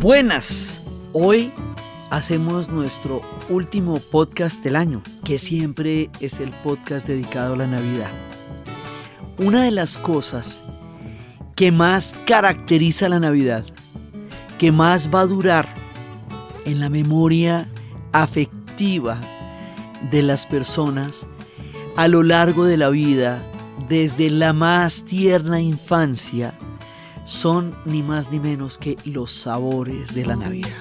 Buenas, hoy hacemos nuestro último podcast del año, que siempre es el podcast dedicado a la Navidad. Una de las cosas que más caracteriza la Navidad, que más va a durar en la memoria afectiva de las personas a lo largo de la vida, desde la más tierna infancia, son ni más ni menos que los sabores de la Navidad.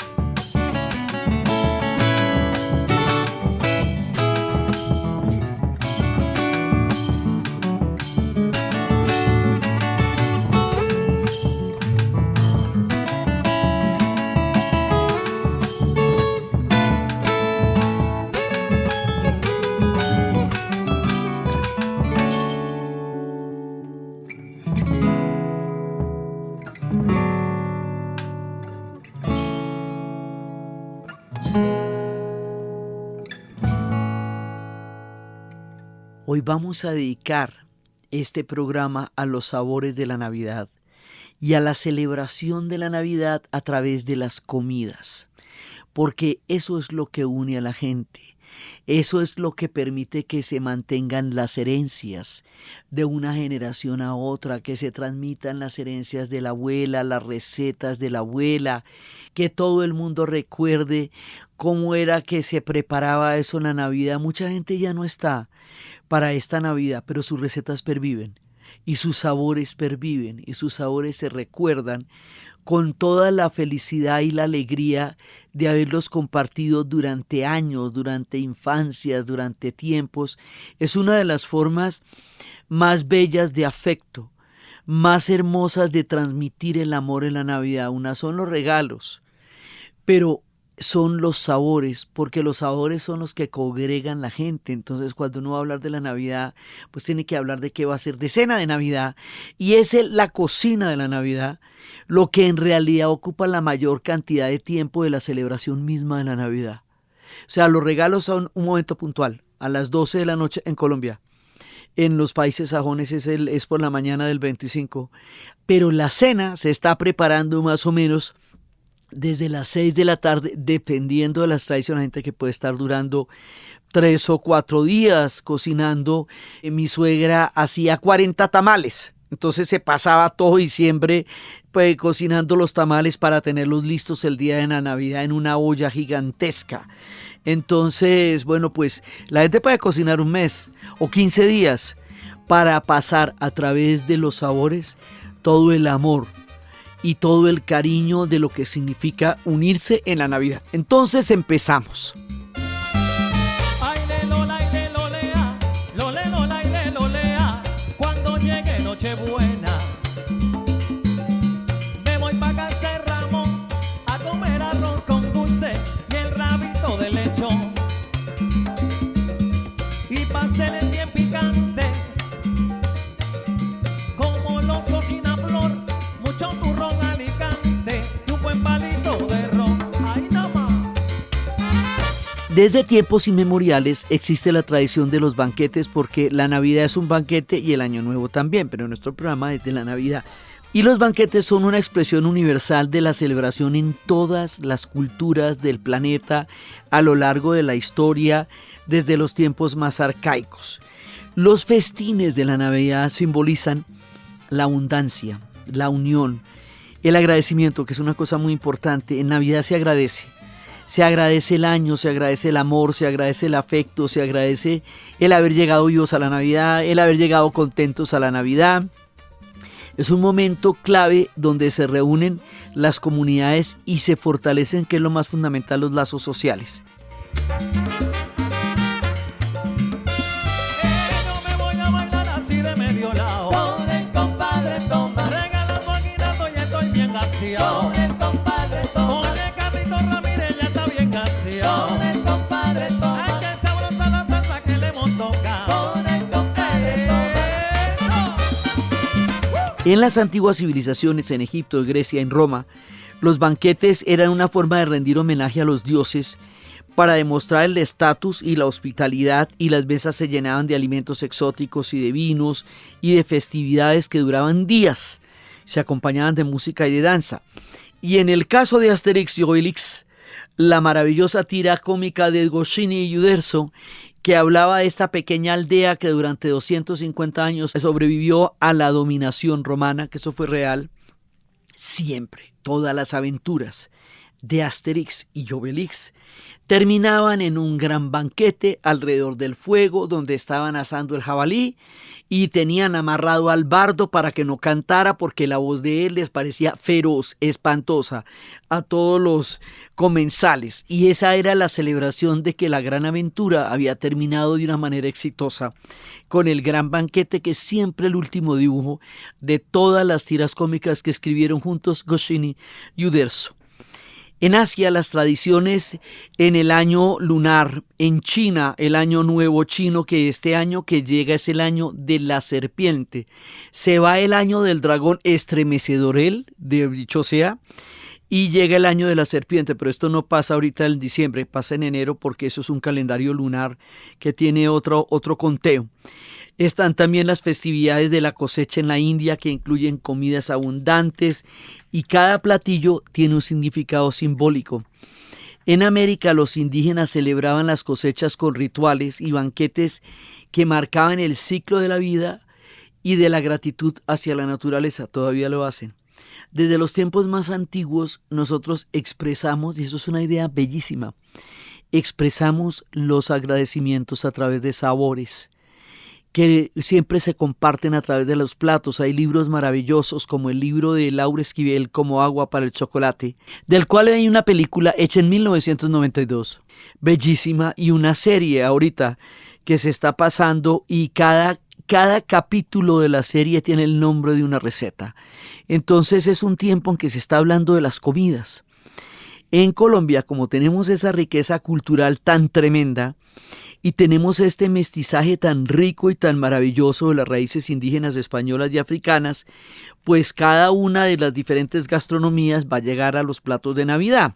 Hoy vamos a dedicar este programa a los sabores de la Navidad y a la celebración de la Navidad a través de las comidas, porque eso es lo que une a la gente, eso es lo que permite que se mantengan las herencias de una generación a otra, que se transmitan las herencias de la abuela, las recetas de la abuela, que todo el mundo recuerde cómo era que se preparaba eso en la Navidad. Mucha gente ya no está para esta Navidad, pero sus recetas perviven y sus sabores perviven y sus sabores se recuerdan con toda la felicidad y la alegría de haberlos compartido durante años, durante infancias, durante tiempos. Es una de las formas más bellas de afecto, más hermosas de transmitir el amor en la Navidad. Una son los regalos, pero son los sabores, porque los sabores son los que congregan la gente. Entonces, cuando uno va a hablar de la Navidad, pues tiene que hablar de qué va a ser de cena de Navidad, y es la cocina de la Navidad lo que en realidad ocupa la mayor cantidad de tiempo de la celebración misma de la Navidad. O sea, los regalos son un momento puntual, a las 12 de la noche en Colombia. En los países sajones es por la mañana del 25, pero la cena se está preparando más o menos desde las 6 de la tarde, dependiendo de las tradiciones, gente que puede estar durando 3 o 4 días cocinando. Mi suegra hacía 40 tamales, entonces se pasaba todo diciembre pues, cocinando los tamales para tenerlos listos el día de la Navidad en una olla gigantesca. Entonces, bueno, pues la gente puede cocinar un mes o 15 días para pasar a través de los sabores todo el amor y todo el cariño de lo que significa unirse en la Navidad. Entonces empezamos. Cuando llegue Nochebuena, me voy pa' casa de Ramón a comer arroz con dulce y el rabito de lechón y pasteles bien picantes como los cocina Flor, mucho turrón Alicante y un buen palito de ron. Ahí nada más. Desde tiempos inmemoriales existe la tradición de los banquetes, porque la Navidad es un banquete y el Año Nuevo también, pero nuestro programa es de la Navidad. Y los banquetes son una expresión universal de la celebración en todas las culturas del planeta a lo largo de la historia, desde los tiempos más arcaicos. Los festines de la Navidad simbolizan la abundancia, la unión, el agradecimiento, que es una cosa muy importante. En Navidad se agradece el año, se agradece el amor, se agradece el afecto, se agradece el haber llegado vivos a la Navidad, el haber llegado contentos a la Navidad. Es un momento clave donde se reúnen las comunidades y se fortalecen, que es lo más fundamental, los lazos sociales. No me voy a bailar así de medio lado. Con el compadre toma, Regala un poquito y estoy bien gaseado. con el compadre toma, Oye, Carlito Ramírez ya está bien gaseado. con el compadre Ay, toma, qué sabrosa la salsa que le hemos tocado. con el compadre toma. En las antiguas civilizaciones, en Egipto, en Grecia, en Roma, los banquetes eran una forma de rendir homenaje a los dioses para demostrar el estatus y la hospitalidad, y las mesas se llenaban de alimentos exóticos y de vinos y de festividades que duraban días, se acompañaban de música y de danza. Y en el caso de Asterix y Obelix, la maravillosa tira cómica de Goscinny y Uderzo, que hablaba de esta pequeña aldea que durante 250 años sobrevivió a la dominación romana, que eso fue real. Siempre, todas las aventuras de Asterix y Obelix terminaban en un gran banquete alrededor del fuego donde estaban asando el jabalí y tenían amarrado al bardo para que no cantara porque la voz de él les parecía feroz, espantosa a todos los comensales, y esa era la celebración de que la gran aventura había terminado de una manera exitosa con el gran banquete, que es siempre el último dibujo de todas las tiras cómicas que escribieron juntos Goscinny y Uderzo. En Asia, las tradiciones en el año lunar, en China, el año nuevo chino, que este año que llega es el año de la serpiente. Se va el año del dragón estremecedorel, de dicho sea, y llega el año de la serpiente, pero esto no pasa ahorita en diciembre, pasa en enero porque eso es un calendario lunar que tiene otro conteo. Están también las festividades de la cosecha en la India, que incluyen comidas abundantes y cada platillo tiene un significado simbólico. En América, los indígenas celebraban las cosechas con rituales y banquetes que marcaban el ciclo de la vida y de la gratitud hacia la naturaleza. Todavía lo hacen. Desde los tiempos más antiguos nosotros expresamos, y eso es una idea bellísima, expresamos los agradecimientos a través de sabores que siempre se comparten a través de los platos. Hay libros maravillosos como el libro de Laura Esquivel, Como agua para el chocolate, del cual hay una película hecha en 1992, bellísima, y una serie ahorita que se está pasando, y cada capítulo de la serie tiene el nombre de una receta. Entonces es un tiempo en que se está hablando de las comidas. En Colombia, como tenemos esa riqueza cultural tan tremenda y tenemos este mestizaje tan rico y tan maravilloso de las raíces indígenas, españolas y africanas, pues cada una de las diferentes gastronomías va a llegar a los platos de Navidad.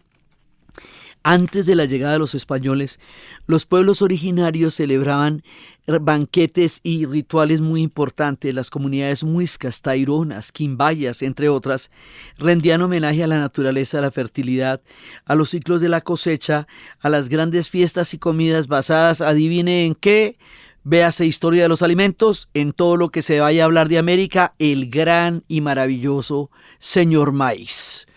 Antes de la llegada de los españoles, los pueblos originarios celebraban banquetes y rituales muy importantes. Las comunidades muiscas, taironas, quimbayas, entre otras, rendían homenaje a la naturaleza, a la fertilidad, a los ciclos de la cosecha, a las grandes fiestas y comidas basadas, adivine en qué, véase Historia de los Alimentos, en todo lo que se vaya a hablar de América, el gran y maravilloso señor maíz.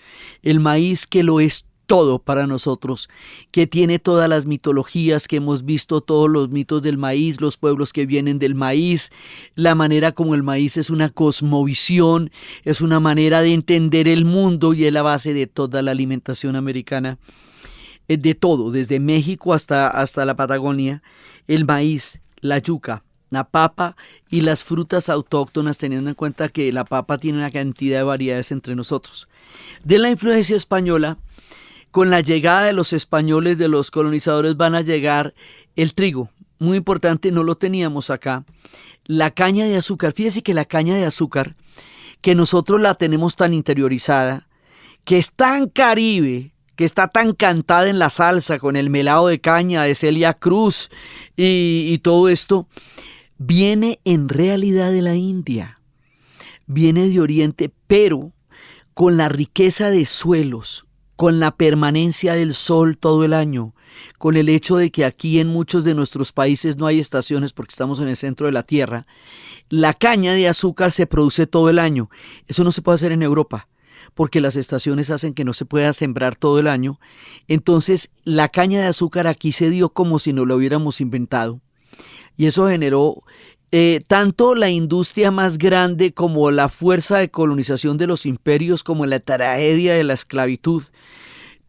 El maíz que lo es todo para nosotros, que tiene todas las mitologías que hemos visto, todos los mitos del maíz, los pueblos que vienen del maíz, la manera como el maíz es una cosmovisión, es una manera de entender el mundo y es la base de toda la alimentación americana, de todo, desde México hasta la Patagonia, el maíz, la yuca, la papa y las frutas autóctonas, teniendo en cuenta que la papa tiene una cantidad de variedades entre nosotros. De la influencia española, con la llegada de los españoles, de los colonizadores, van a llegar el trigo, muy importante, no lo teníamos acá, la caña de azúcar. Fíjese que la caña de azúcar, que nosotros la tenemos tan interiorizada, que es tan caribe, que está tan cantada en la salsa con el melado de caña de Celia Cruz y todo esto, viene en realidad de la India, viene de Oriente, pero con la riqueza de suelos, con la permanencia del sol todo el año, con el hecho de que aquí en muchos de nuestros países no hay estaciones porque estamos en el centro de la tierra, la caña de azúcar se produce todo el año. Eso no se puede hacer en Europa porque las estaciones hacen que no se pueda sembrar todo el año. Entonces la caña de azúcar aquí se dio como si no lo hubiéramos inventado, y eso generó tanto la industria más grande como la fuerza de colonización de los imperios, como la tragedia de la esclavitud.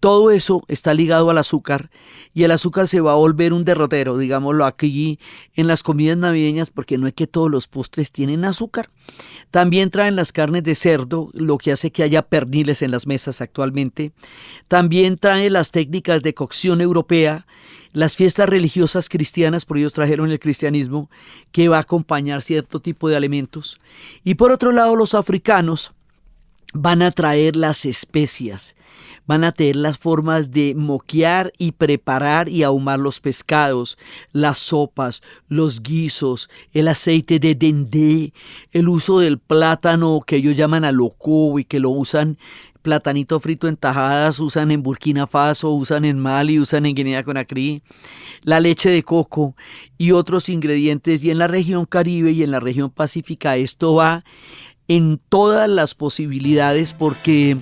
Todo eso está ligado al azúcar, y el azúcar se va a volver un derrotero, digámoslo aquí en las comidas navideñas, porque no es que todos los postres tienen azúcar. También traen las carnes de cerdo, lo que hace que haya perniles en las mesas actualmente. También traen las técnicas de cocción europea, las fiestas religiosas cristianas, por ellos trajeron el cristianismo, que va a acompañar cierto tipo de alimentos. Y por otro lado, los africanos van a traer las especias, van a tener las formas de moquear y preparar y ahumar los pescados, las sopas, los guisos, el aceite de dendé, el uso del plátano que ellos llaman aloco y que lo usan, platanito frito en tajadas, usan en Burkina Faso, usan en Mali, usan en Guinea-Conakry, la leche de coco y otros ingredientes. Y en la región Caribe y en la región Pacífica esto va en todas las posibilidades, porque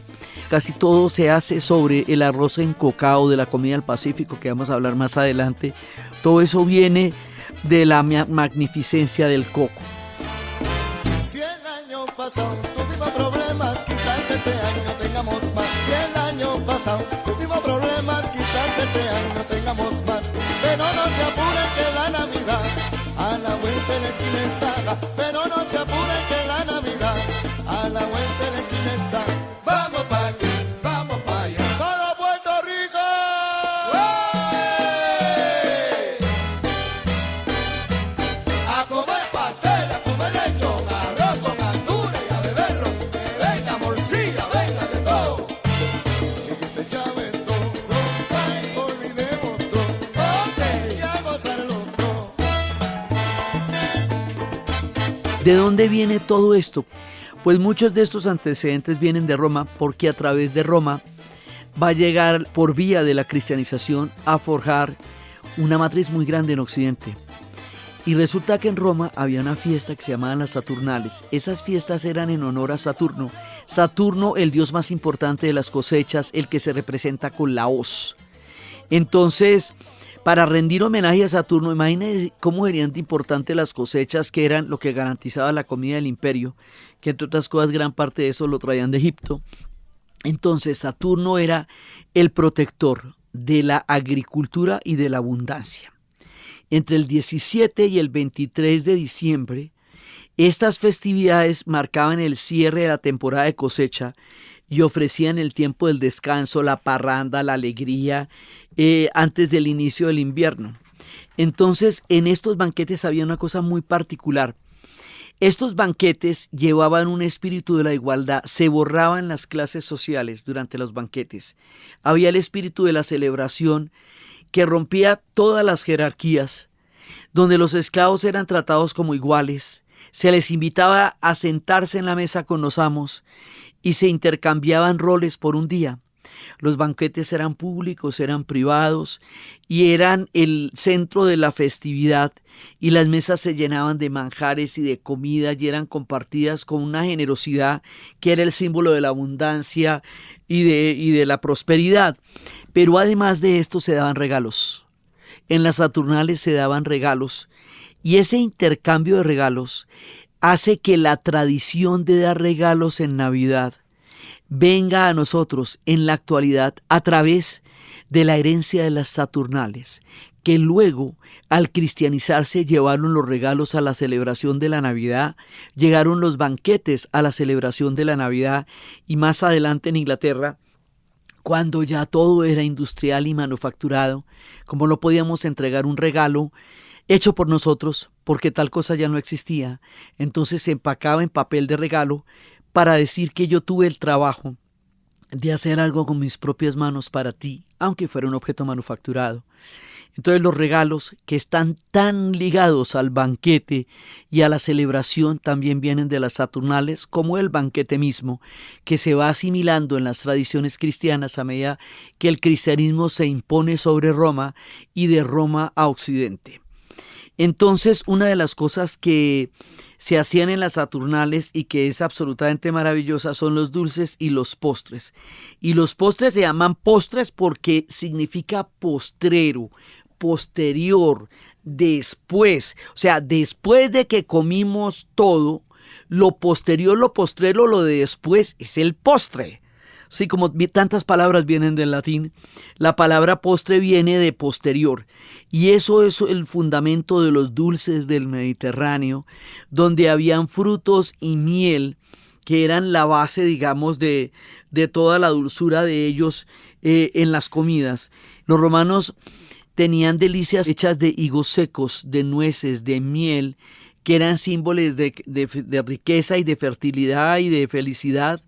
casi todo se hace sobre el arroz en cocao de la comida del Pacífico, que vamos a hablar más adelante. Todo eso viene de la magnificencia del coco. 100 años pasados, tuvimos problemas, quizás este año tengamos más. 100 años pasados, tuvimos problemas, quizás este año tengamos más. Pero no se apuren que la Navidad a la vuelta de la esquina está. Pero no se apuren que la Navidad a la vuelta de la esquina está. Vamos pa' aquí, vamos pa' allá. ¡Todo Puerto Rico! ¡Hey! A comer pastel, a comer lechón, arroz con gandules y a beber ron. Que venga morcilla, venga de todo. Y que se chaven todo, olvidemos todo. Y a gozarlo todo. ¿De dónde viene todo esto? Pues muchos de estos antecedentes vienen de Roma, porque a través de Roma va a llegar, por vía de la cristianización, a forjar una matriz muy grande en Occidente. Y resulta que en Roma había una fiesta que se llamaban las Saturnales. Esas fiestas eran en honor a Saturno. Saturno, el dios más importante de las cosechas, el que se representa con la hoz. Entonces, para rendir homenaje a Saturno, imagínense cómo serían de importantes las cosechas, que eran lo que garantizaba la comida del imperio, que entre otras cosas gran parte de eso lo traían de Egipto. Entonces Saturno era el protector de la agricultura y de la abundancia. Entre el 17 y el 23 de diciembre, estas festividades marcaban el cierre de la temporada de cosecha y ofrecían el tiempo del descanso, la parranda, la alegría, antes del inicio del invierno. Entonces, en estos banquetes había una cosa muy particular. Estos banquetes llevaban un espíritu de la igualdad, se borraban las clases sociales durante los banquetes. Había el espíritu de la celebración que rompía todas las jerarquías, donde los esclavos eran tratados como iguales, se les invitaba a sentarse en la mesa con los amos y se intercambiaban roles por un día. Los banquetes eran públicos, eran privados y eran el centro de la festividad, y las mesas se llenaban de manjares y de comida y eran compartidas con una generosidad que era el símbolo de la abundancia y de la prosperidad. Pero además de esto se daban regalos. En las Saturnales se daban regalos, y ese intercambio de regalos hace que la tradición de dar regalos en Navidad venga a nosotros en la actualidad a través de la herencia de las Saturnales, que luego, al cristianizarse, llevaron los regalos a la celebración de la Navidad, llegaron los banquetes a la celebración de la Navidad, y más adelante en Inglaterra, cuando ya todo era industrial y manufacturado, como no podíamos entregar un regalo hecho por nosotros, porque tal cosa ya no existía, entonces se empacaba en papel de regalo para decir que yo tuve el trabajo de hacer algo con mis propias manos para ti, aunque fuera un objeto manufacturado. Entonces los regalos, que están tan ligados al banquete y a la celebración, también vienen de las Saturnales, como el banquete mismo, que se va asimilando en las tradiciones cristianas a medida que el cristianismo se impone sobre Roma y de Roma a Occidente. Entonces, una de las cosas que se hacían en las Saturnales y que es absolutamente maravillosa son los dulces y los postres. Y los postres se llaman postres porque significa postrero, posterior, después. O sea, después de que comimos todo, lo posterior, lo postrero, lo de después es el postre. Sí, como tantas palabras vienen del latín, la palabra postre viene de posterior, y eso es el fundamento de los dulces del Mediterráneo, donde habían frutos y miel, que eran la base, digamos, de toda la dulzura de ellos en las comidas. Los romanos tenían delicias hechas de higos secos, de nueces, de miel, que eran símbolos de riqueza y de fertilidad y de felicidad,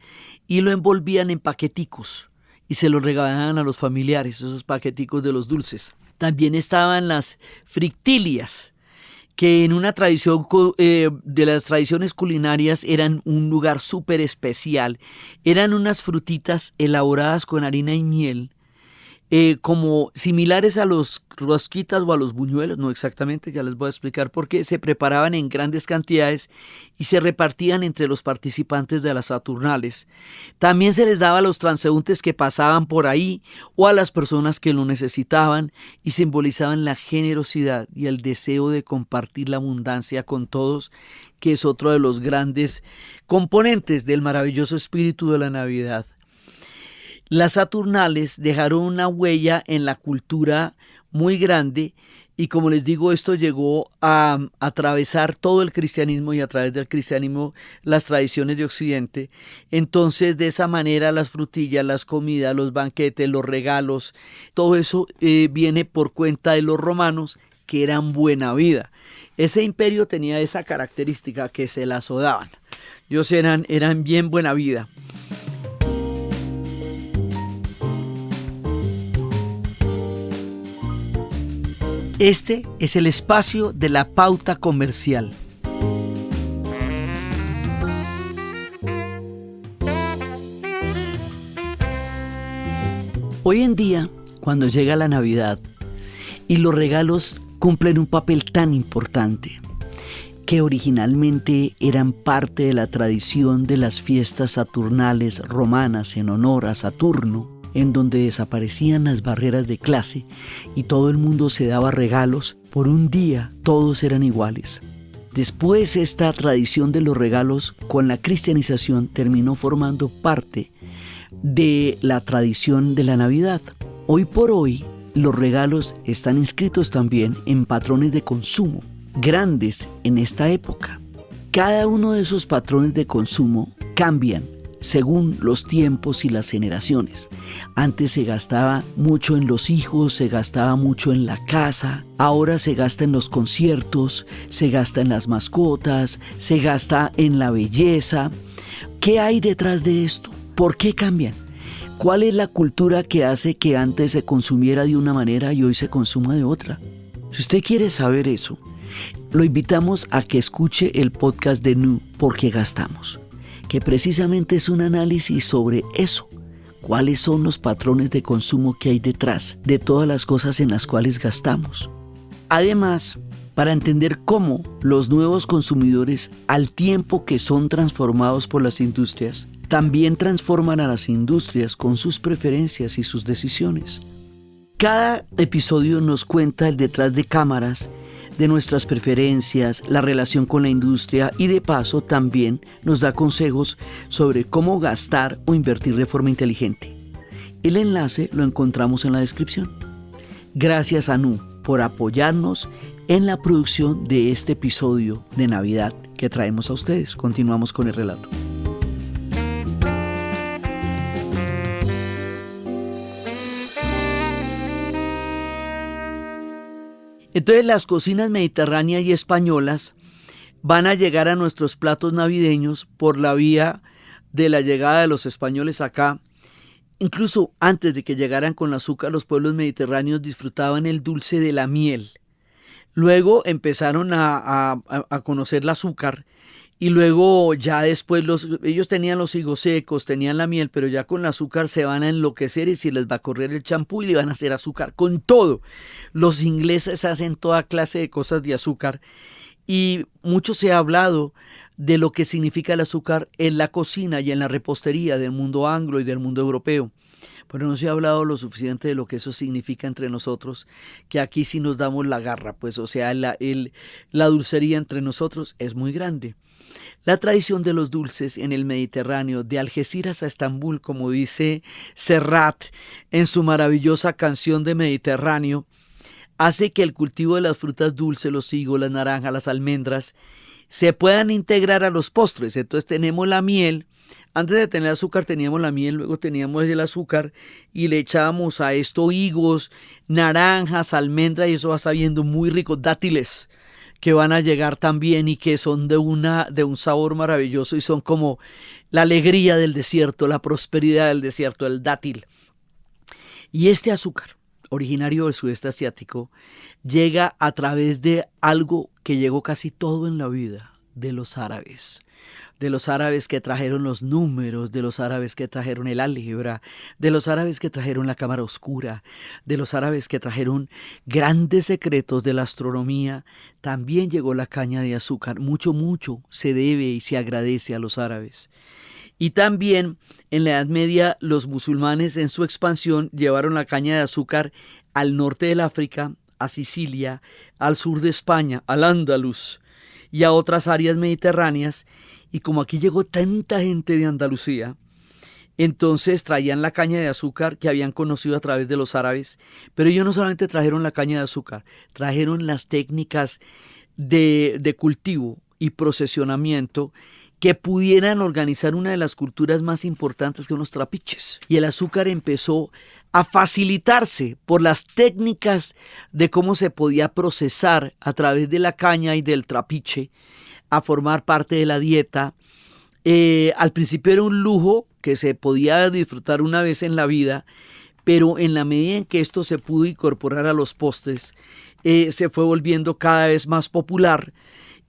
y lo envolvían en paqueticos y se los regalaban a los familiares, esos paqueticos de los dulces. También estaban las frictilias, que en una tradición de las tradiciones culinarias eran un lugar súper especial. Eran unas frutitas elaboradas con harina y miel, como similares a los rosquitas o a los buñuelos, no exactamente, ya les voy a explicar por qué. Se preparaban en grandes cantidades y se repartían entre los participantes de las Saturnales. También se les daba a los transeúntes que pasaban por ahí o a las personas que lo necesitaban, y simbolizaban la generosidad y el deseo de compartir la abundancia con todos, que es otro de los grandes componentes del maravilloso espíritu de la Navidad. Las Saturnales dejaron una huella en la cultura muy grande, y como les digo, esto llegó a atravesar todo el cristianismo y a través del cristianismo las tradiciones de Occidente. Entonces, de esa manera, las frutillas, las comidas, los banquetes, los regalos, todo eso viene por cuenta de los romanos, que eran buena vida. Ese imperio tenía esa característica, que se la sodaban. Ellos eran bien buena vida. Este es el espacio de la pauta comercial. Hoy en día, cuando llega la Navidad y los regalos cumplen un papel tan importante, que originalmente eran parte de la tradición de las fiestas saturnales romanas en honor a Saturno, en donde desaparecían las barreras de clase y todo el mundo se daba regalos, por un día todos eran iguales. Después, esta tradición de los regalos con la cristianización terminó formando parte de la tradición de la Navidad. Hoy por hoy, los regalos están inscritos también en patrones de consumo grandes en esta época. Cada uno de esos patrones de consumo cambian según los tiempos y las generaciones. Antes se gastaba mucho en los hijos, se gastaba mucho en la casa, ahora se gasta en los conciertos, se gasta en las mascotas, se gasta en la belleza. ¿Qué hay detrás de esto? ¿Por qué cambian? ¿Cuál es la cultura que hace que antes se consumiera de una manera y hoy se consuma de otra? Si usted quiere saber eso, lo invitamos a que escuche el podcast de Nu, ¿Por qué gastamos?, que precisamente es un análisis sobre eso. ¿Cuáles son los patrones de consumo que hay detrás de todas las cosas en las cuales gastamos? Además, para entender cómo los nuevos consumidores, al tiempo que son transformados por las industrias, también transforman a las industrias con sus preferencias y sus decisiones. Cada episodio nos cuenta el detrás de cámaras de nuestras preferencias, la relación con la industria, y de paso también nos da consejos sobre cómo gastar o invertir de forma inteligente. El enlace lo encontramos en la descripción. Gracias a Nu por apoyarnos en la producción de este episodio de Navidad que traemos a ustedes. Continuamos con el relato. Entonces, las cocinas mediterráneas y españolas van a llegar a nuestros platos navideños por la vía de la llegada de los españoles acá. Incluso antes de que llegaran con el azúcar, los pueblos mediterráneos disfrutaban el dulce de la miel. Luego empezaron a conocer el azúcar, y luego ya después ellos tenían los higos secos, tenían la miel, pero ya con el azúcar se van a enloquecer y se les va a correr el champú y le van a hacer azúcar con todo. Los ingleses hacen toda clase de cosas de azúcar, y mucho se ha hablado de lo que significa el azúcar en la cocina y en la repostería del mundo anglo y del mundo europeo. Pero no se ha hablado lo suficiente de lo que eso significa entre nosotros, que aquí sí nos damos la garra, pues, o sea, la dulcería entre nosotros es muy grande. La tradición de los dulces en el Mediterráneo, de Algeciras a Estambul, como dice Serrat en su maravillosa canción de Mediterráneo, hace que el cultivo de las frutas dulces, los higos, las naranjas, las almendras, se puedan integrar a los postres. Entonces tenemos la miel. Antes de tener azúcar teníamos la miel, luego teníamos el azúcar y le echábamos a esto higos, naranjas, almendras, y eso va sabiendo muy rico, dátiles, que van a llegar también y que son de un sabor maravilloso y son como la alegría del desierto, la prosperidad del desierto, el dátil. Y este azúcar, originario del sudeste asiático, llega a través de algo que llegó casi todo en la vida, de los árabes que trajeron los números, de los árabes que trajeron el álgebra, de los árabes que trajeron la cámara oscura, de los árabes que trajeron grandes secretos de la astronomía. También llegó la caña de azúcar. Mucho se debe y se agradece a los árabes. Y también en la Edad Media los musulmanes en su expansión llevaron la caña de azúcar al norte del África, a Sicilia, al sur de España, al Andalus y a otras áreas mediterráneas. Y como aquí llegó tanta gente de Andalucía, entonces traían la caña de azúcar que habían conocido a través de los árabes, pero ellos no solamente trajeron la caña de azúcar, trajeron las técnicas de cultivo y procesionamiento que pudieran organizar una de las culturas más importantes, que son los trapiches. Y el azúcar empezó a facilitarse por las técnicas de cómo se podía procesar a través de la caña y del trapiche, a formar parte de la dieta. Al principio era un lujo que se podía disfrutar una vez en la vida, pero en la medida en que esto se pudo incorporar a los postres, se fue volviendo cada vez más popular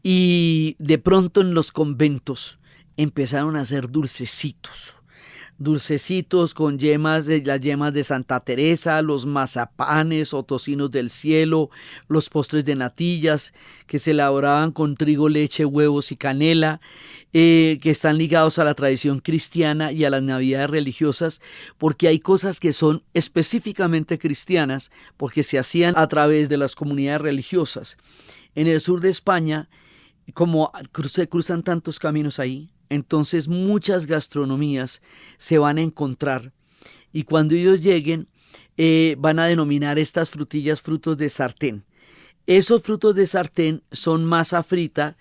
y de pronto en los conventos empezaron a hacer dulcecitos con las yemas de Santa Teresa, los mazapanes o tocinos del cielo, los postres de natillas que se elaboraban con trigo, leche, huevos y canela, que están ligados a la tradición cristiana y a las navidades religiosas, porque hay cosas que son específicamente cristianas, porque se hacían a través de las comunidades religiosas. En el sur de España, como se cruzan tantos caminos ahí, entonces muchas gastronomías se van a encontrar y cuando ellos lleguen van a denominar estas frutillas frutos de sartén. Esos frutos de sartén son masa frita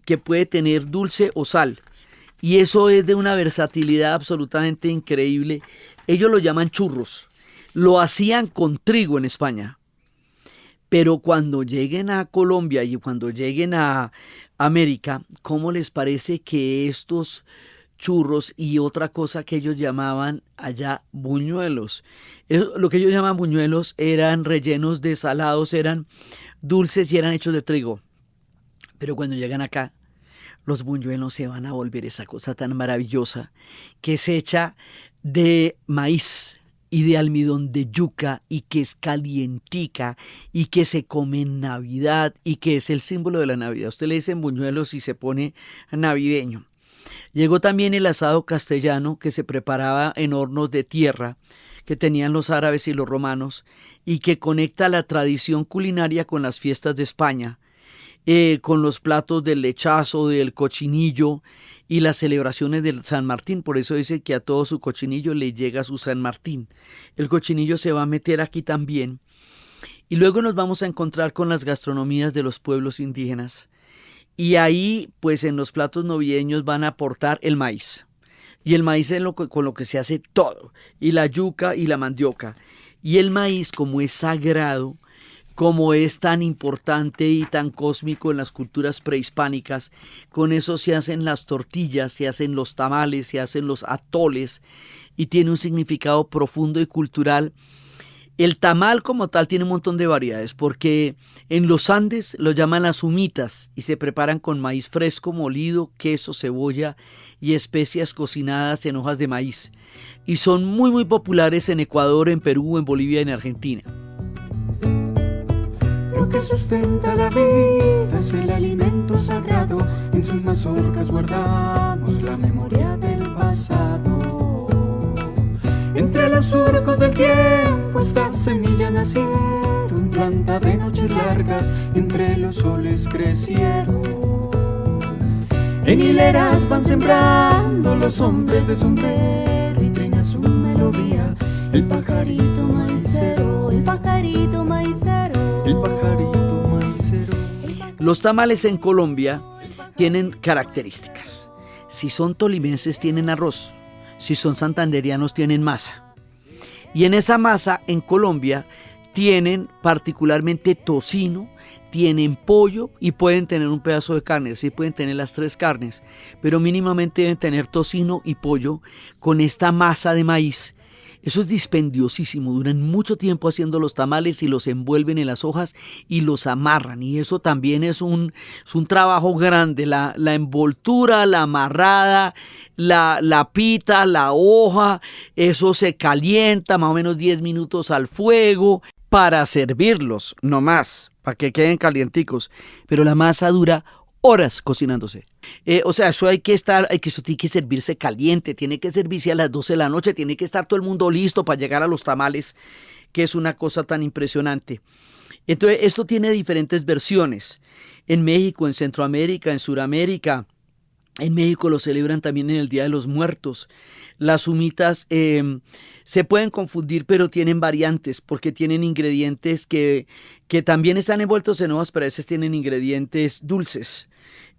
que puede tener dulce o sal y eso es de una versatilidad absolutamente increíble. Ellos lo llaman churros, lo hacían con trigo en España, pero cuando lleguen a Colombia y cuando lleguen a América, ¿cómo les parece que estos churros y otra cosa que ellos llamaban allá buñuelos? Lo que ellos llaman buñuelos eran rellenos de salados, eran dulces y eran hechos de trigo. Pero cuando llegan acá, los buñuelos se van a volver esa cosa tan maravillosa que es hecha de maíz y de almidón de yuca y que es calientica y que se come en Navidad y que es el símbolo de la Navidad. Usted le dicen buñuelos y se pone navideño. Llegó también el asado castellano que se preparaba en hornos de tierra que tenían los árabes y los romanos y que conecta la tradición culinaria con las fiestas de España, con los platos del lechazo, del cochinillo y las celebraciones del San Martín. Por eso dice que a todo su cochinillo le llega su San Martín. El cochinillo se va a meter aquí también. Y luego nos vamos a encontrar con las gastronomías de los pueblos indígenas. Y ahí, pues en los platos navideños van a aportar el maíz. Y el maíz es con lo que se hace todo. Y la yuca y la mandioca. Y el maíz, como es sagrado, como es tan importante y tan cósmico en las culturas prehispánicas, con eso se hacen las tortillas, se hacen los tamales, se hacen los atoles y tiene un significado profundo y cultural. El tamal como tal tiene un montón de variedades porque en los Andes lo llaman las humitas y se preparan con maíz fresco, molido, queso, cebolla y especias cocinadas en hojas de maíz y son muy populares en Ecuador, en Perú, en Bolivia y en Argentina. Lo que sustenta la vida es el alimento sagrado. En sus mazorcas guardamos la memoria del pasado. Entre los surcos del tiempo estas semillas nacieron, planta de noches largas, entre los soles crecieron. En hileras van sembrando los hombres de sombrero y tenga su melodía el pajarito maicero, el pajarito maicero, el pajarito maicero. Los tamales en Colombia tienen características. Si son tolimenses tienen arroz, si son santanderianos tienen masa. Y en esa masa en Colombia tienen particularmente tocino, tienen pollo y pueden tener un pedazo de carne, sí pueden tener las 3 carnes, pero mínimamente deben tener tocino y pollo con esta masa de maíz. Eso es dispendiosísimo, duran mucho tiempo haciendo los tamales y los envuelven en las hojas y los amarran, y eso también es un trabajo grande, la envoltura, la amarrada, la pita, la hoja, eso se calienta más o menos 10 minutos al fuego para servirlos, no más, para que queden calienticos, pero la masa dura horas cocinándose. Eso eso tiene que servirse caliente, tiene que servirse a las 12 de la noche, tiene que estar todo el mundo listo para llegar a los tamales, que es una cosa tan impresionante. Entonces, esto tiene diferentes versiones. En México, en Centroamérica, en Sudamérica. En México lo celebran también en el Día de los Muertos. Las humitas se pueden confundir, pero tienen variantes porque tienen ingredientes que también están envueltos en uvas, pero a veces tienen ingredientes dulces.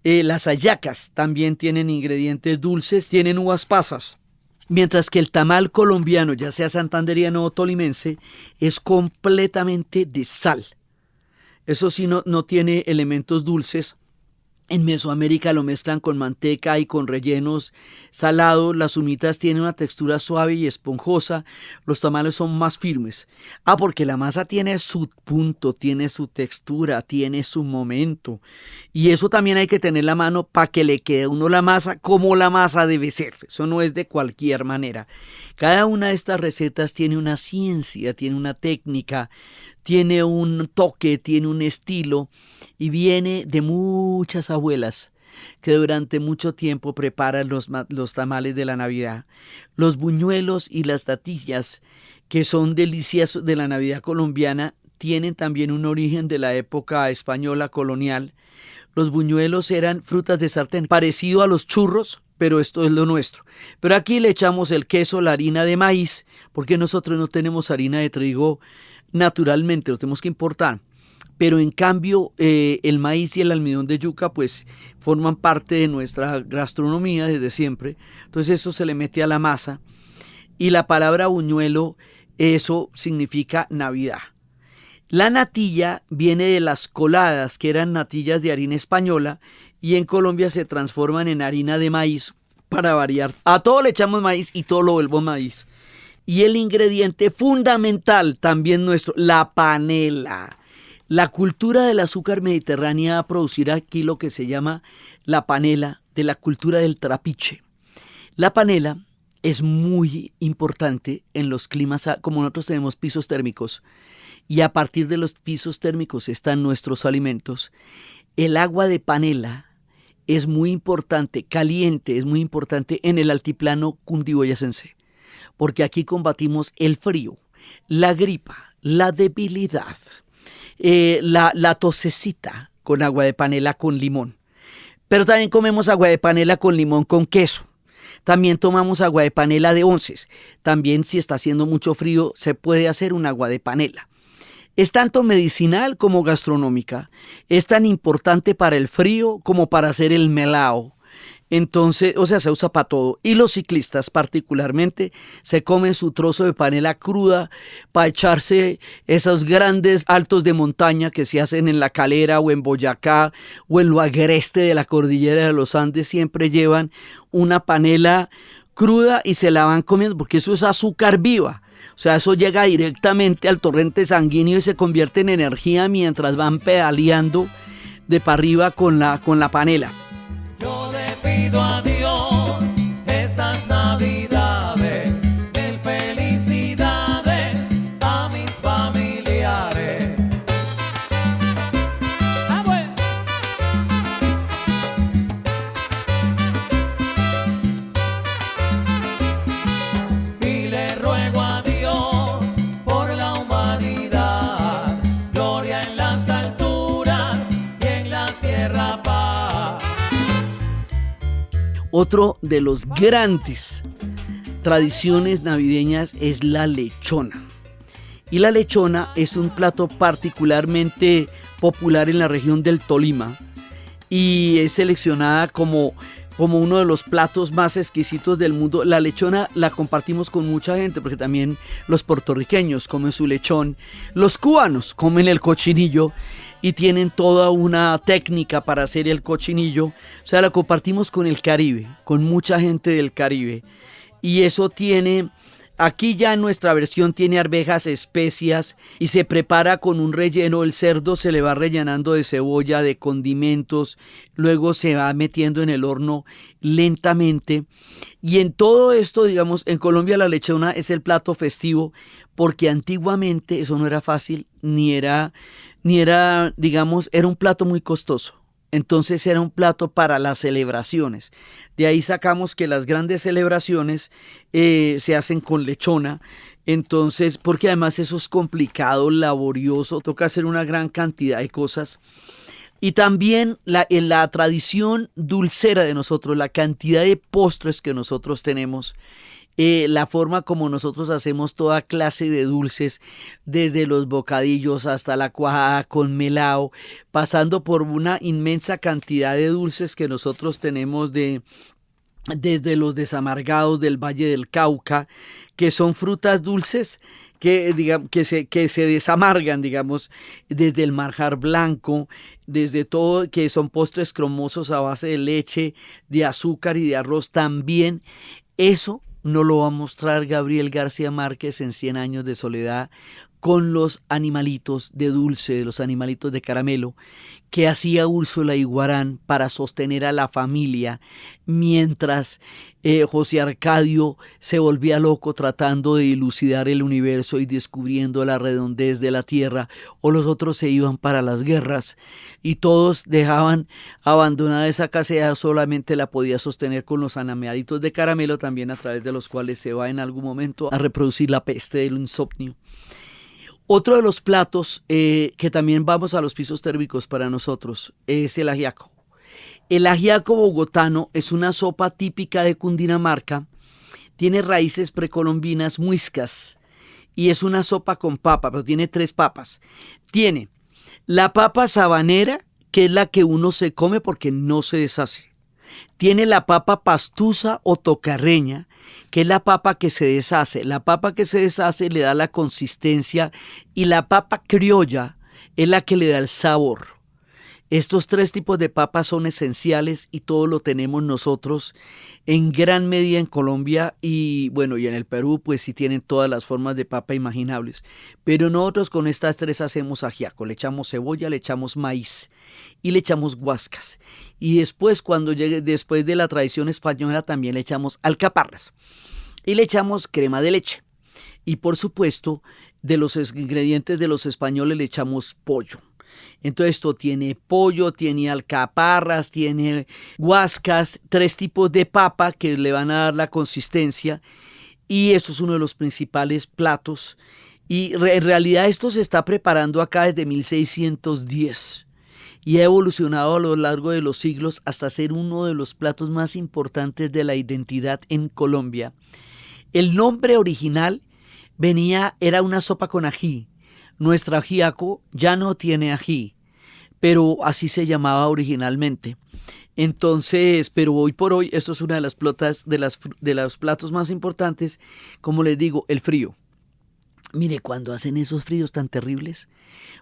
Las hallacas también tienen ingredientes dulces, tienen uvas pasas. Mientras que el tamal colombiano, ya sea santandereano o tolimense, es completamente de sal. Eso sí, no tiene elementos dulces. En Mesoamérica lo mezclan con manteca y con rellenos salados. Las humitas tienen una textura suave y esponjosa. Los tamales son más firmes. Porque la masa tiene su punto, tiene su textura, tiene su momento. Y eso también hay que tener la mano para que le quede a uno la masa como la masa debe ser. Eso no es de cualquier manera. Cada una de estas recetas tiene una ciencia, tiene una técnica, tiene un toque, tiene un estilo y viene de muchas abuelas que durante mucho tiempo preparan los tamales de la Navidad. Los buñuelos y las tatillas, que son delicias de la Navidad colombiana, tienen también un origen de la época española colonial. Los buñuelos eran frutas de sartén, parecido a los churros, pero esto es lo nuestro. Pero aquí le echamos el queso, la harina de maíz, porque nosotros no tenemos harina de trigo naturalmente, lo tenemos que importar. Pero en cambio el maíz y el almidón de yuca pues forman parte de nuestra gastronomía desde siempre. Entonces eso se le mete a la masa. Y la palabra buñuelo, eso significa Navidad. La natilla viene de las coladas, que eran natillas de harina española, y en Colombia se transforman en harina de maíz para variar. A todo le echamos maíz y todo lo vuelvo maíz. Y el ingrediente fundamental también nuestro, la panela. La cultura del azúcar mediterránea va a producir aquí lo que se llama la panela, de la cultura del trapiche. La panela es muy importante en los climas, como nosotros tenemos pisos térmicos, y a partir de los pisos térmicos están nuestros alimentos. El agua de panela es muy importante, caliente, es muy importante en el altiplano cundiboyacense, porque aquí combatimos el frío, la gripa, la debilidad, la tosecita con agua de panela con limón. Pero también comemos agua de panela con limón con queso. También tomamos agua de panela de onces. También si está haciendo mucho frío se puede hacer un agua de panela. Es tanto medicinal como gastronómica. Es tan importante para el frío como para hacer el melao. Entonces, se usa para todo. Y los ciclistas particularmente se comen su trozo de panela cruda para echarse esos grandes altos de montaña que se hacen en La Calera o en Boyacá o en lo agreste de la cordillera de los Andes. Siempre llevan una panela cruda y se la van comiendo porque eso es azúcar viva. Eso llega directamente al torrente sanguíneo y se convierte en energía mientras van pedaleando de para arriba con la panela. Yo le pido a Dios estas navidades, mil felicidades a mis familiares. Bueno. Y le ruego a Dios por la humanidad, gloria en las alturas y en la tierra paz. Otro de los grandes tradiciones navideñas es la lechona. Y la lechona es un plato particularmente popular en la región del Tolima y es seleccionada como como uno de los platos más exquisitos del mundo. La lechona la compartimos con mucha gente porque también los puertorriqueños comen su lechón, los cubanos comen el cochinillo y tienen toda una técnica para hacer el cochinillo. O sea, la compartimos con el Caribe, con mucha gente del Caribe. Y eso tiene... Aquí ya en nuestra versión tiene arvejas, especias y se prepara con un relleno. El cerdo se le va rellenando de cebolla, de condimentos, luego se va metiendo en el horno lentamente. Y en todo esto, digamos, en Colombia la lechona es el plato festivo porque antiguamente eso no era fácil, ni era, digamos, era un plato muy costoso. Entonces era un plato para las celebraciones. De ahí sacamos que las grandes celebraciones se hacen con lechona. Entonces, porque además eso es complicado, laborioso, toca hacer una gran cantidad de cosas. Y también en la tradición dulcera de nosotros, la cantidad de postres que nosotros tenemos, la forma como nosotros hacemos toda clase de dulces, desde los bocadillos hasta la cuajada con melao, pasando por una inmensa cantidad de dulces que nosotros tenemos desde los desamargados del Valle del Cauca, que son frutas dulces que se desamargan, digamos, desde el manjar blanco, desde todo, que son postres cremosos a base de leche, de azúcar y de arroz también. Eso no lo va a mostrar Gabriel García Márquez en 100 años de soledad con los animalitos de dulce, los animalitos de caramelo que hacía Úrsula Iguarán para sostener a la familia mientras José Arcadio se volvía loco tratando de dilucidar el universo y descubriendo la redondez de la tierra, o los otros se iban para las guerras y todos dejaban abandonada esa casea, solamente la podía sostener con los animalitos de caramelo, también a través de los cuales se va en algún momento a reproducir la peste del insomnio. Otro de los platos que también vamos a los pisos térmicos para nosotros es el ajiaco. El ajiaco bogotano es una sopa típica de Cundinamarca, tiene raíces precolombinas muiscas y es una sopa con papa, pero tiene 3 papas. Tiene la papa sabanera, que es la que uno se come porque no se deshace. Tiene la papa pastusa o tocarreña, que es la papa que se deshace. La papa que se deshace le da la consistencia y la papa criolla es la que le da el sabor. Estos 3 tipos de papas son esenciales y todo lo tenemos nosotros en gran medida en Colombia y bueno, y en el Perú pues sí tienen todas las formas de papa imaginables. Pero nosotros con estas 3 hacemos ajiaco, le echamos cebolla, le echamos maíz y le echamos guascas. Y después después de la tradición española también le echamos alcaparras y le echamos crema de leche. Y por supuesto de los ingredientes de los españoles le echamos pollo. Entonces esto tiene pollo, tiene alcaparras, tiene guascas, 3 tipos de papa que le van a dar la consistencia y esto es uno de los principales platos y en realidad esto se está preparando acá desde 1610 y ha evolucionado a lo largo de los siglos hasta ser uno de los platos más importantes de la identidad en Colombia. El nombre original era una sopa con ají. Nuestro ajiaco ya no tiene ají, pero así se llamaba originalmente. Entonces, pero hoy por hoy esto es una de las de los platos más importantes, como les digo, el frío. Mire, cuando hacen esos fríos tan terribles,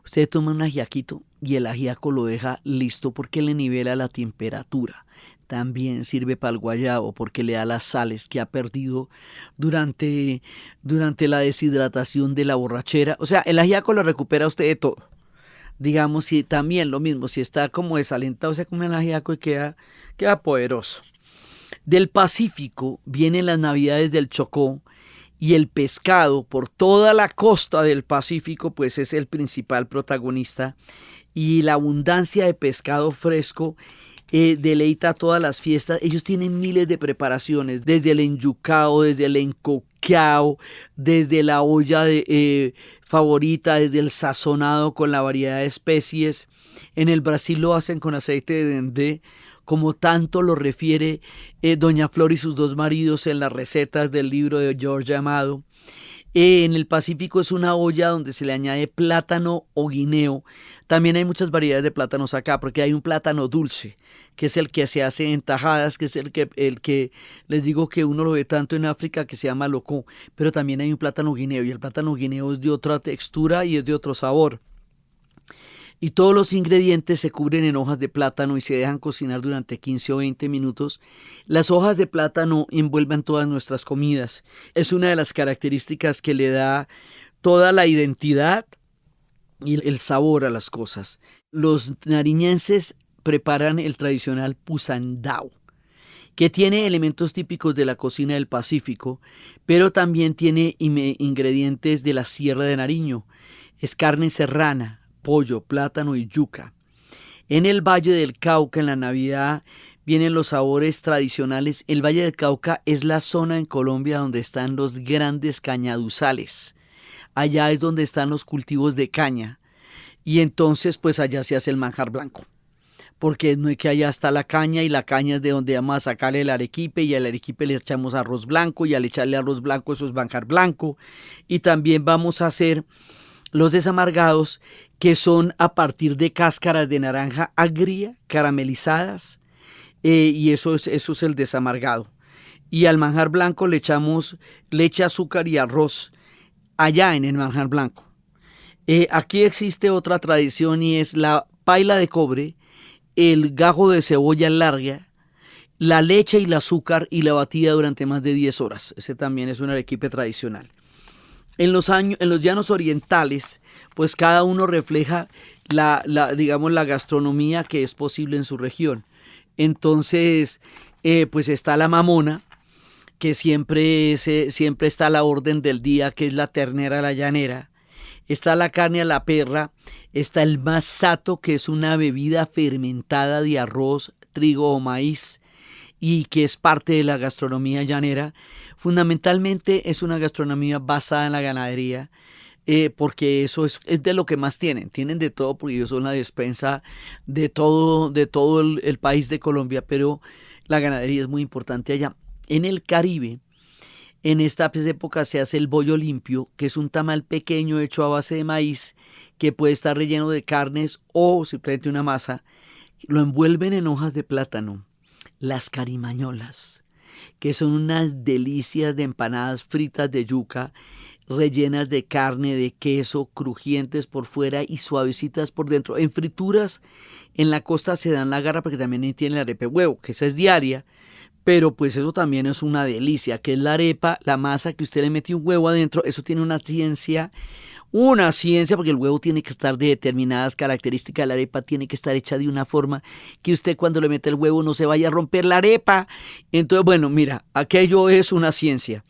usted toma un ajiaquito y el ajiaco lo deja listo porque le nivela la temperatura. También sirve para el guayabo porque le da las sales que ha perdido durante la deshidratación de la borrachera. O sea, el ajiaco lo recupera usted de todo. Digamos, si también lo mismo, si está como desalentado, se come el ajiaco y queda poderoso. Del Pacífico vienen las navidades del Chocó y el pescado por toda la costa del Pacífico, pues es el principal protagonista. Y la abundancia de pescado fresco deleita todas las fiestas. Ellos tienen miles de preparaciones, desde el enyucao, desde el encocao, desde la olla favorita, desde el sazonado con la variedad de especies. En el Brasil lo hacen con aceite de dendé, como tanto lo refiere Doña Flor y sus 2 maridos en las recetas del libro de Jorge Amado. En el Pacífico es una olla donde se le añade plátano o guineo. También hay muchas variedades de plátanos acá, porque hay un plátano dulce, que es el que se hace en tajadas, que es el que les digo que uno lo ve tanto en África, que se llama locó, pero también hay un plátano guineo, y el plátano guineo es de otra textura y es de otro sabor. Y todos los ingredientes se cubren en hojas de plátano y se dejan cocinar durante 15 o 20 minutos. Las hojas de plátano envuelven todas nuestras comidas. Es una de las características que le da toda la identidad y el sabor a las cosas. Los nariñenses preparan el tradicional pusandao, que tiene elementos típicos de la cocina del Pacífico, pero también tiene ingredientes de la Sierra de Nariño. Es carne serrana, pollo, plátano y yuca. En el Valle del Cauca, en la Navidad, vienen los sabores tradicionales. El Valle del Cauca es la zona en Colombia donde están los grandes cañaduzales. Allá es donde están los cultivos de caña. Y entonces, pues allá se hace el manjar blanco. Porque no es que allá está la caña, y la caña es de donde vamos a sacarle el arequipe, y al arequipe le echamos arroz blanco, y al echarle arroz blanco eso es manjar blanco. Y también vamos a hacer los desamargados, que son a partir de cáscaras de naranja agria, caramelizadas, y eso es el desamargado. Y al manjar blanco le echamos leche, azúcar y arroz, allá en el manjar blanco. Aquí existe otra tradición, y es la paila de cobre, el gajo de cebolla larga, la leche y el azúcar, y la batida durante más de 10 horas. Ese también es un arequipe tradicional. En los llanos orientales, pues cada uno refleja digamos, la gastronomía que es posible en su región. Entonces, pues está la mamona, que siempre está a la orden del día, que es la ternera a la llanera. Está la carne a la perra, está el masato, que es una bebida fermentada de arroz, trigo o maíz, y que es parte de la gastronomía llanera. Fundamentalmente es una gastronomía basada en la ganadería, porque eso es de lo que más tienen de todo, porque ellos son la despensa de todo el país de Colombia, pero la ganadería es muy importante allá. En el Caribe, en estas épocas se hace el bollo limpio, que es un tamal pequeño hecho a base de maíz, que puede estar relleno de carnes o simplemente una masa. Lo envuelven en hojas de plátano. Las carimañolas, que son unas delicias de empanadas fritas de yuca, rellenas de carne, de queso, crujientes por fuera y suavecitas por dentro. En frituras en la costa se dan la garra, porque también tiene la arepa de huevo, que esa es diaria, pero pues eso también es una delicia, que es la arepa, la masa que usted le mete un huevo adentro. Eso tiene una ciencia, porque el huevo tiene que estar de determinadas características. La arepa tiene que estar hecha de una forma que usted cuando le mete el huevo no se vaya a romper la arepa. Entonces, bueno, mira, aquello es una ciencia.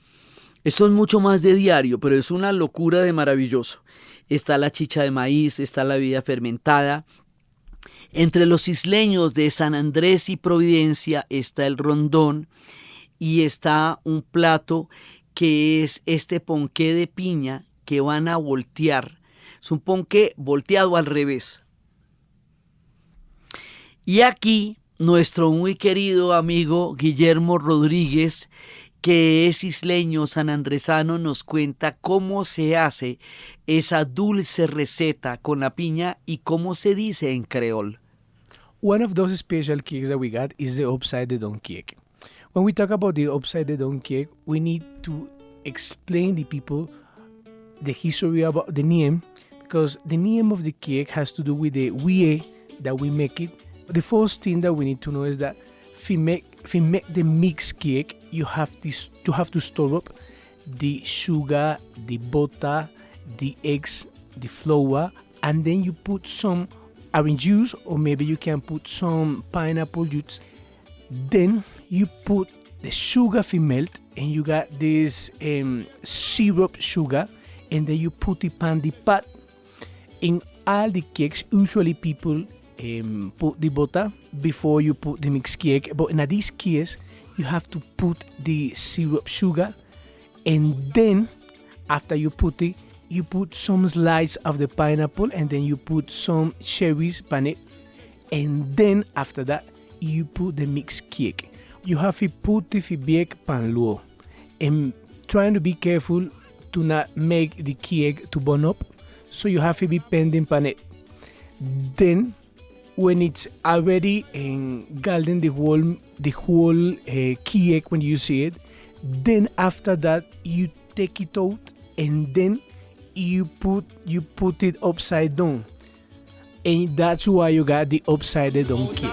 Esto es mucho más de diario, pero es una locura de maravilloso. Está la chicha de maíz, está la bebida fermentada. Entre los isleños de San Andrés y Providencia está el rondón, y está un plato que es este ponqué de piña que van a voltear. Es un ponqué volteado al revés. Y aquí nuestro muy querido amigo Guillermo Rodríguez, que es isleño sanandresano, nos cuenta cómo se hace esa dulce receta con la piña y cómo se dice en creol. One of those special cakes that we got is the upside down cake. When we talk about the upside down cake, we need to explain the people the history about the name, because the name of the cake has to do with the way that we make it. The first thing that we need to know is that if you make the mixed cake, you have to store up the sugar, the butter, the eggs, the flour, and then you put some orange juice, or maybe you can put some pineapple juice. Then you put the sugar melt, and you got this syrup sugar, and then you put it on the pot. In all the cakes, usually people put the butter before you put the mixed cake, but in this case, you have to put the syrup sugar, and then after you put it, you put some slices of the pineapple, and then you put some cherries on it, and then after that, you put the mixed cake. You have to put the bake pan low, and trying to be careful to not make the cake to burn up. So you have to be pending on it. Then, when it's already golden, the whole cake, when you see it, then after that you take it out and then you put it upside down, and that's why you got the upside down cake.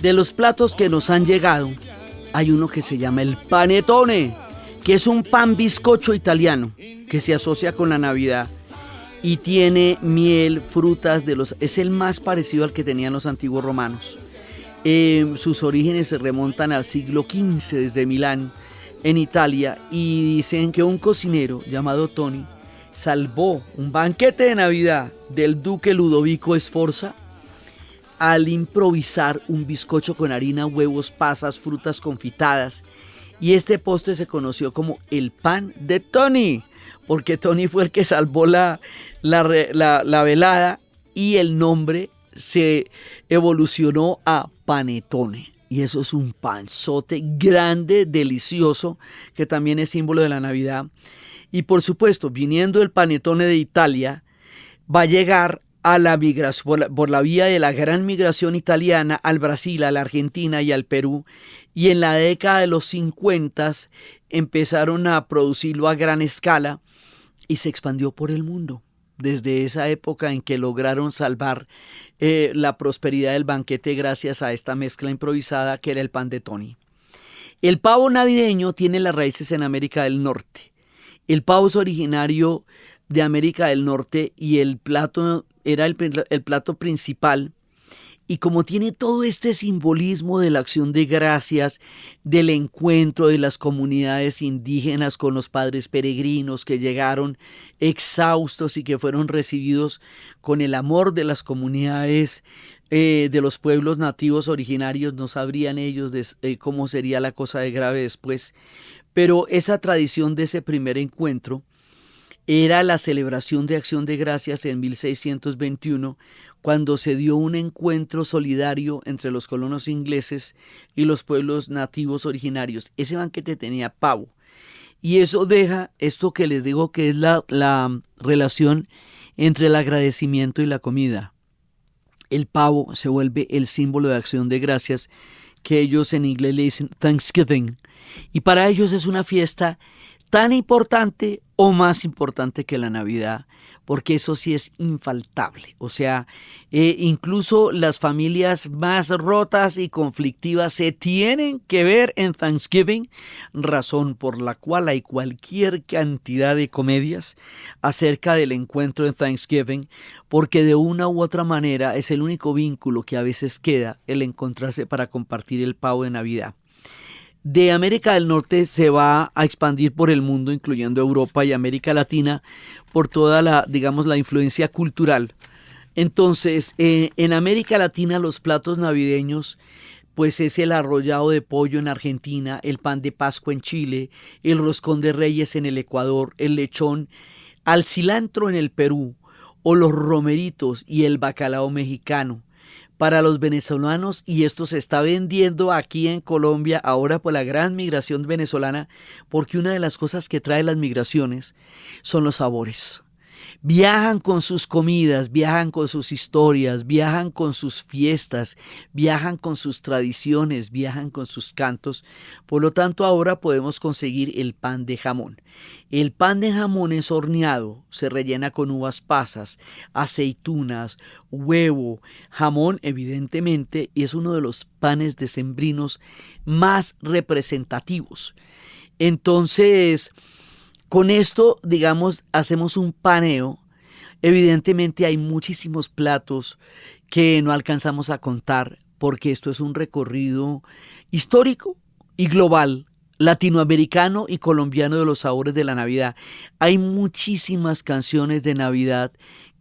De los platos que nos han llegado, hay uno que se llama el panettone, que es un pan bizcocho italiano que se asocia con la Navidad y tiene miel, frutas, es el más parecido al que tenían los antiguos romanos. Sus orígenes se remontan al siglo XV desde Milán, en Italia, y dicen que un cocinero llamado Toni salvó un banquete de Navidad del duque Ludovico Sforza al improvisar un bizcocho con harina, huevos, pasas, frutas confitadas, y este postre se conoció como el pan de Toni, porque Toni fue el que salvó la velada, y el nombre se evolucionó a panettone. Y eso es un panzote grande, delicioso, que también es símbolo de la Navidad. Y por supuesto, viniendo el panettone de Italia, va a llegar a la migración, por la vía de la gran migración italiana al Brasil, a la Argentina y al Perú. Y en la década de los 50 empezaron a producirlo a gran escala y se expandió por el mundo. Desde esa época en que lograron salvar la prosperidad del banquete gracias a esta mezcla improvisada que era el pan de Toni. El pavo navideño tiene las raíces en América del Norte. El pavo es originario de América del Norte y el plato era el plato principal. Y como tiene todo este simbolismo de la acción de gracias, del encuentro de las comunidades indígenas con los padres peregrinos que llegaron exhaustos y que fueron recibidos con el amor de las comunidades de los pueblos nativos originarios, no sabrían ellos cómo sería la cosa de grave después. Pero esa tradición de ese primer encuentro era la celebración de Acción de Gracias en 1621, cuando se dio un encuentro solidario entre los colonos ingleses y los pueblos nativos originarios. Ese banquete tenía pavo. Y eso deja esto que les digo que es la relación entre el agradecimiento y la comida. El pavo se vuelve el símbolo de Acción de Gracias, que ellos en inglés le dicen Thanksgiving. Y para ellos es una fiesta tan importante o más importante que la Navidad, porque eso sí es infaltable. O sea, incluso las familias más rotas y conflictivas se tienen que ver en Thanksgiving, razón por la cual hay cualquier cantidad de comedias acerca del encuentro en Thanksgiving, porque de una u otra manera es el único vínculo que a veces queda, el encontrarse para compartir el pavo de Navidad. De América del Norte se va a expandir por el mundo, incluyendo Europa y América Latina, por toda la influencia cultural. Entonces, en América Latina los platos navideños, pues es el arrollado de pollo en Argentina, el pan de Pascua en Chile, el roscón de Reyes en el Ecuador, el lechón, al cilantro en el Perú, o los romeritos y el bacalao mexicano. Para los venezolanos, y esto se está vendiendo aquí en Colombia ahora por la gran migración venezolana, porque una de las cosas que trae las migraciones son los sabores. Viajan con sus comidas, viajan con sus historias, viajan con sus fiestas, viajan con sus tradiciones, viajan con sus cantos. Por lo tanto, ahora podemos conseguir el pan de jamón. El pan de jamón es horneado, se rellena con uvas pasas, aceitunas, huevo, jamón evidentemente, y es uno de los panes decembrinos más representativos. Entonces, con esto, hacemos un paneo. Evidentemente hay muchísimos platos que no alcanzamos a contar porque esto es un recorrido histórico y global, latinoamericano y colombiano de los sabores de la Navidad. Hay muchísimas canciones de Navidad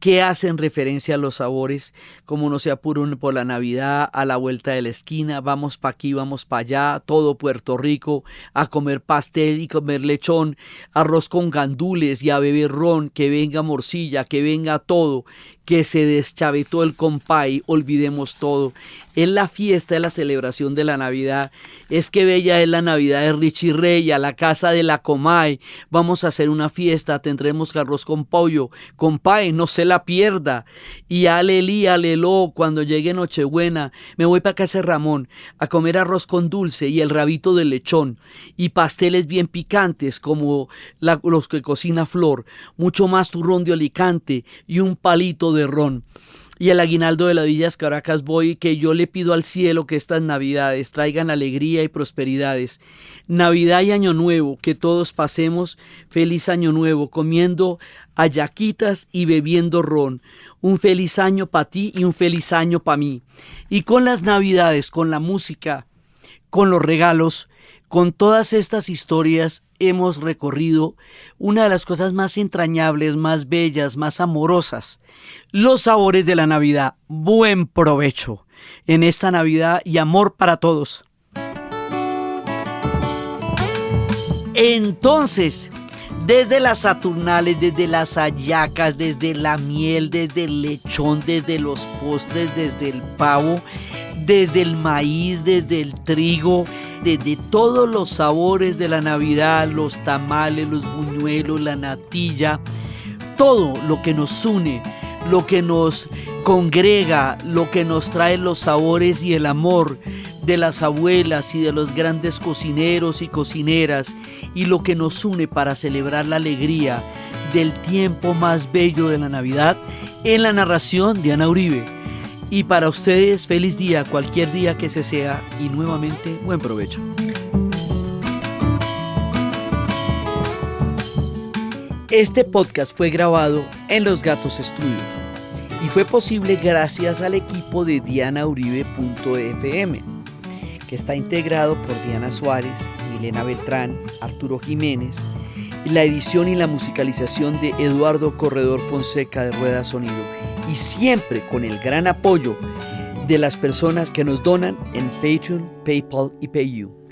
que hacen referencia a los sabores, como no se apuren por la Navidad, a la vuelta de la esquina, vamos para aquí, vamos para allá, todo Puerto Rico, a comer pastel y comer lechón, arroz con gandules y a beber ron, que venga morcilla, que venga todo, que se deschavetó el compay, olvidemos todo. Es la fiesta, es la celebración de la Navidad. Es que bella es la Navidad de Richie Rey, a la casa de la Comay. Vamos a hacer una fiesta, tendremos arroz con pollo. Compay, no se la pierda. Y alelí, aleló, cuando llegue Nochebuena, me voy para casa de Ramón a comer arroz con dulce y el rabito de lechón. Y pasteles bien picantes, como los que cocina Flor. Mucho más turrón de Alicante y un palito de ron. Y el aguinaldo de las Villas Caracas voy, que yo le pido al cielo que estas navidades traigan alegría y prosperidades. Navidad y Año Nuevo, que todos pasemos feliz Año Nuevo, comiendo hallaquitas y bebiendo ron. Un feliz año para ti y un feliz año para mí. Y con las navidades, con la música, con los regalos, con todas estas historias hemos recorrido una de las cosas más entrañables, más bellas, más amorosas, los sabores de la Navidad. Buen provecho en esta Navidad y amor para todos. Entonces, desde las saturnales, desde las hallacas, desde la miel, desde el lechón, desde los postres, desde el pavo, desde el maíz, desde el trigo, desde todos los sabores de la Navidad, los tamales, los buñuelos, la natilla, todo lo que nos une, lo que nos congrega, lo que nos trae los sabores y el amor de las abuelas y de los grandes cocineros y cocineras, y lo que nos une para celebrar la alegría del tiempo más bello de la Navidad, en la narración de Ana Uribe. Y para ustedes, feliz día, cualquier día que se sea, y nuevamente, buen provecho. Este podcast fue grabado en Los Gatos Studios y fue posible gracias al equipo de dianauribe.fm, que está integrado por Diana Suárez, Milena Beltrán, Arturo Jiménez, y la edición y la musicalización de Eduardo Corredor Fonseca de Rueda Sonido, y siempre con el gran apoyo de las personas que nos donan en Patreon, PayPal y PayU.